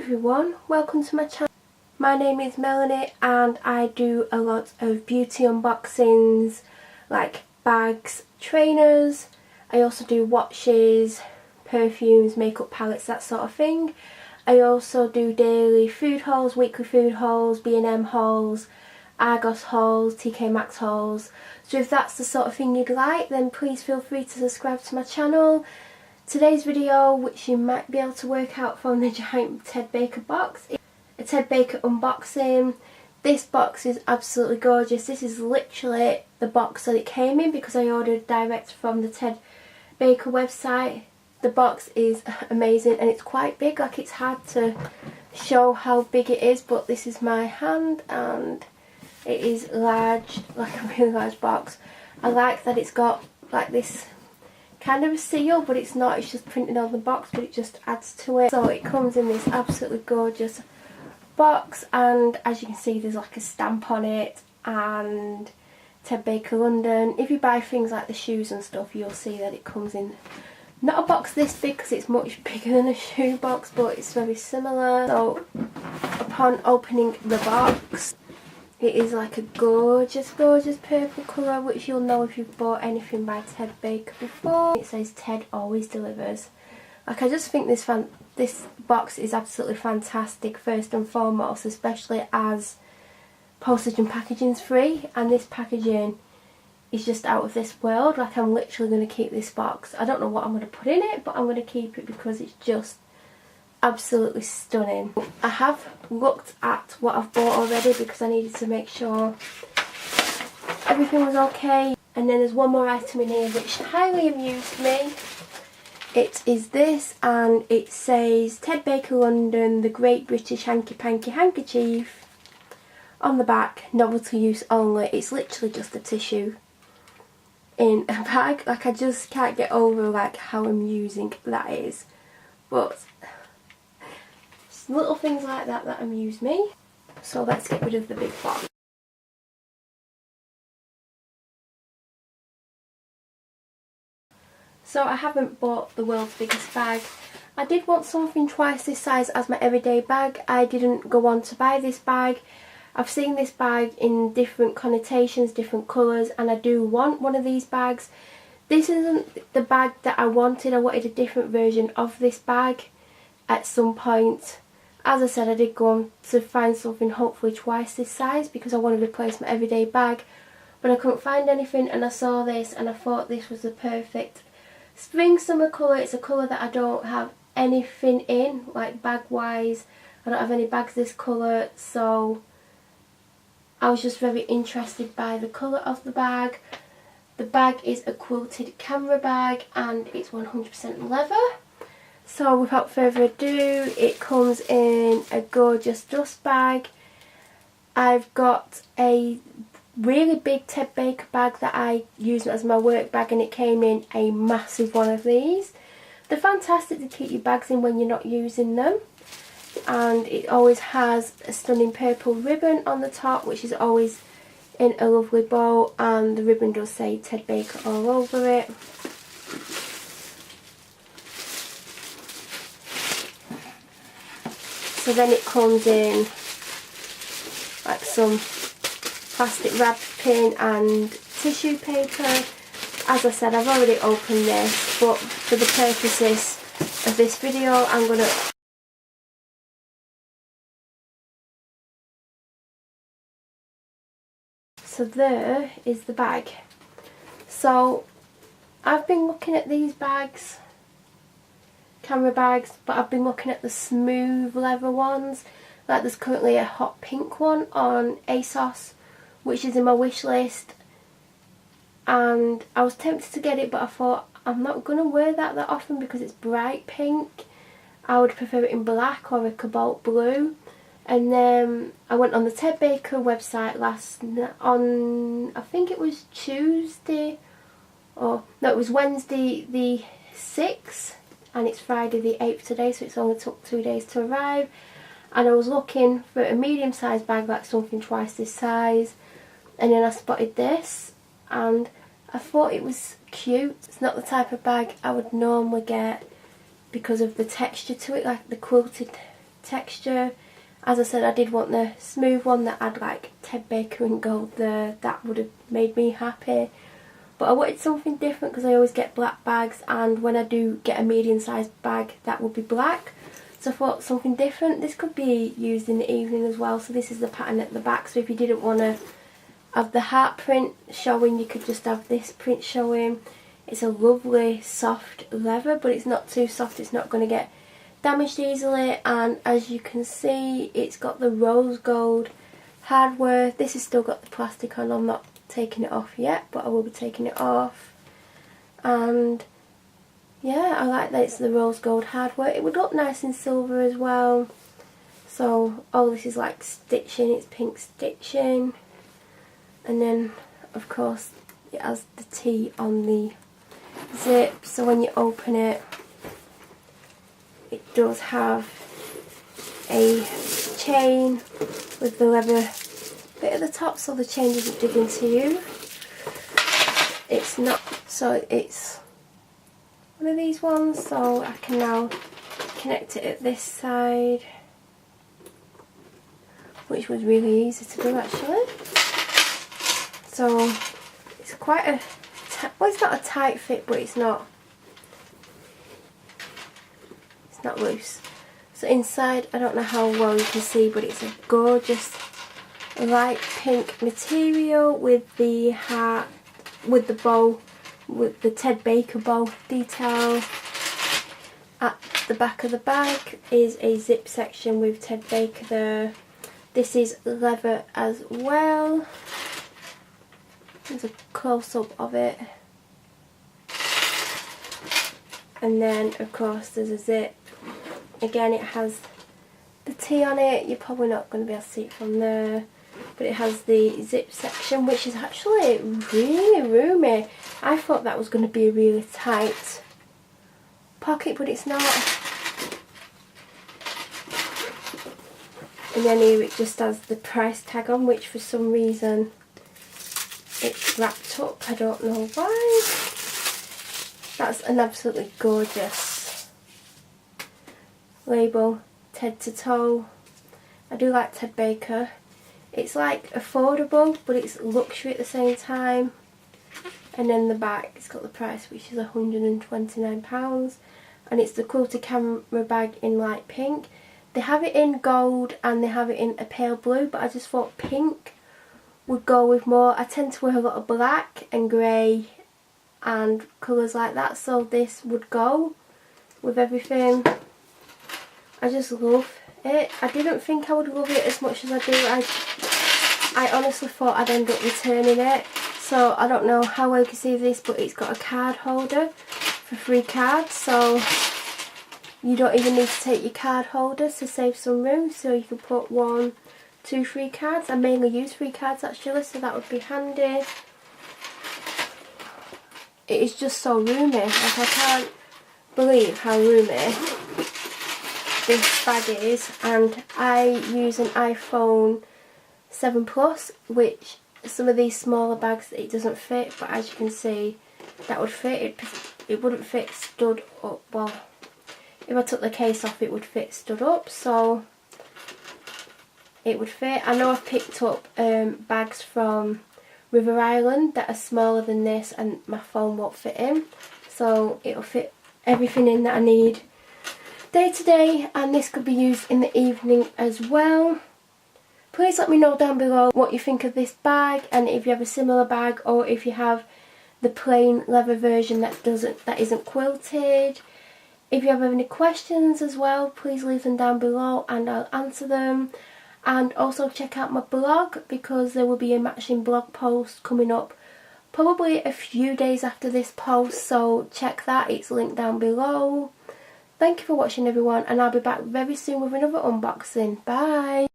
everyone, welcome to my channel. My name is Melanie and I do a lot of beauty unboxings like bags, trainers. I also do watches, perfumes, makeup palettes, that sort of thing. I also do daily food hauls, weekly food hauls, B&M hauls, Argos hauls, TK Maxx hauls. So if that's the sort of thing you'd like, then please feel free to subscribe to my channel. Today's video, which you might be able to work out from the giant Ted Baker box, is a Ted Baker unboxing. This box is absolutely gorgeous. This is literally the box that it came in because I ordered direct from the Ted Baker website. The box is amazing and it's quite big, like it's hard to show how big it is, but this is my hand and it is large, like a really large box. I like that it's got like this kind of a seal, but it's not, it's just printed on the box, but it just adds to it. So it comes in this absolutely gorgeous box, and as you can see there's like a stamp on it and Ted Baker London. If you buy things like the shoes and stuff, you'll see that it comes in not a box this big because it's much bigger than a shoe box, but it's very similar. So upon opening the box, it is like a gorgeous purple colour, which you'll know if you've bought anything by Ted Baker before. It says Ted always delivers. Like, I just think this box is absolutely fantastic, first and foremost, especially as postage and packaging's free, and this packaging is just out of this world. Like, I'm literally going to keep this box. I don't know what I'm going to put in it, but I'm going to keep it because it's just absolutely stunning. I have looked at what I've bought already because I needed to make sure everything was okay. And then there's one more item in here which highly amused me. It is this, and it says Ted Baker London, the Great British Hanky Panky Handkerchief. On the back, novelty use only. It's literally just a tissue in a bag. Like, I just can't get over like how amusing that is. But little things like that amuse me. So let's get rid of the big box. So I haven't bought the world's biggest bag. I did want something twice this size as my everyday bag. I didn't go on to buy this bag. I've seen this bag in different connotations, different colours, and I do want one of these bags. This isn't the bag that I wanted. I wanted a different version of this bag at some point. As I said, I did go on to find something hopefully twice this size because I wanted to replace my everyday bag, but I couldn't find anything, and I saw this and I thought this was the perfect spring summer colour. It's a colour that I don't have anything in, like bag wise. I don't have any bags this colour, so I was just very interested by the colour of the bag. The bag is a quilted camera bag and it's 100% leather. So without further ado, it comes in a gorgeous dust bag. I've got a really big Ted Baker bag that I use as my work bag, and it came in a massive one of these. They're fantastic to keep your bags in when you're not using them. And it always has a stunning purple ribbon on the top, which is always in a lovely bow, and the ribbon does say Ted Baker all over it. So then it comes in like some plastic wrapping and tissue paper. As I said, I've already opened this, but for the purposes of this video, I'm going to... So there is the bag. So I've been looking at these bags, camera bags, but I've been looking at the smooth leather ones. Like, there's currently a hot pink one on ASOS which is in my wish list, and I was tempted to get it, but I thought I'm not going to wear that often because it's bright pink. I would prefer it in black or a cobalt blue. And then I went on the Ted Baker website on I think it was Tuesday, or no, it was Wednesday the 6th, and it's Friday the 8th today, so it's only took 2 days to arrive. And I was looking for a medium sized bag, like something twice this size, and then I spotted this and I thought it was cute. It's not the type of bag I would normally get because of the texture to it, like the quilted texture. As I said, I did want the smooth one that had like Ted Baker and gold there. That would have made me happy. But I wanted something different because I always get black bags, and when I do get a medium sized bag that would be black. So I thought something different. This could be used in the evening as well. So this is the pattern at the back. So if you didn't want to have the heart print showing, you could just have this print showing. It's a lovely soft leather, but it's not too soft. It's not going to get damaged easily. And as you can see, it's got the rose gold hardware. This has still got the plastic on. I'm not taking it off yet, but I will be taking it off. And yeah, I like that it's the rose gold hardware. It would look nice in silver as well. So all this is like stitching. It's pink stitching. And then of course it has the T on the zip, so when you open it, it does have a chain with the leather bit at the top, so the chain doesn't dig into you. It's not, so it's one of these ones, so I can now connect it at this side, which was really easy to do actually. So it's quite a, well, it's not a tight fit, but it's not loose. So inside, I don't know how well you can see, but it's a gorgeous light pink material with the heart, with the bow, with the Ted Baker bow detail. At the back of the bag is a zip section with Ted Baker there. This is leather as well. There's a close-up of it. And then of course there's a zip. Again, it has the T on it. You're probably not going to be able to see it from there, but it has the zip section, which is actually really roomy. I thought that was going to be a really tight pocket, but it's not. And then here it just has the price tag on, which for some reason it's wrapped up. I don't know why. That's an absolutely gorgeous label. Ted to toe. I do like Ted Baker. It's like affordable, but it's luxury at the same time. And then the back, it's got the price, which is £129. And it's the quilted camera bag in light pink. They have it in gold and they have it in a pale blue, but I just thought pink would go with more. I tend to wear a lot of black and grey and colours like that, so this would go with everything. I just love it. I didn't think I would love it as much as I do. I honestly thought I'd end up returning it. So I don't know how well you can see this, but it's got a card holder for 3 cards, so you don't even need to take your card holder to save some room. So you can put 1, 2, 3 cards. I mainly use 3 cards actually, so that would be handy. It is just so roomy. Like, I can't believe how roomy this bag is. And I use an iPhone 7 Plus, which some of these smaller bags it doesn't fit, but as you can see, that would fit. It wouldn't fit stood up. Well, if I took the case off, it would fit stood up, so it would fit. I know I've picked up bags from River Island that are smaller than this, and my phone won't fit in, so it'll fit everything in that I need day to day, and this could be used in the evening as well. Please let me know down below what you think of this bag, and if you have a similar bag, or if you have the plain leather version that isn't quilted. If you have any questions as well, please leave them down below and I'll answer them. And also check out my blog, because there will be a matching blog post coming up probably a few days after this post, so check that, it's linked down below. Thank you for watching everyone, and I'll be back very soon with another unboxing. Bye!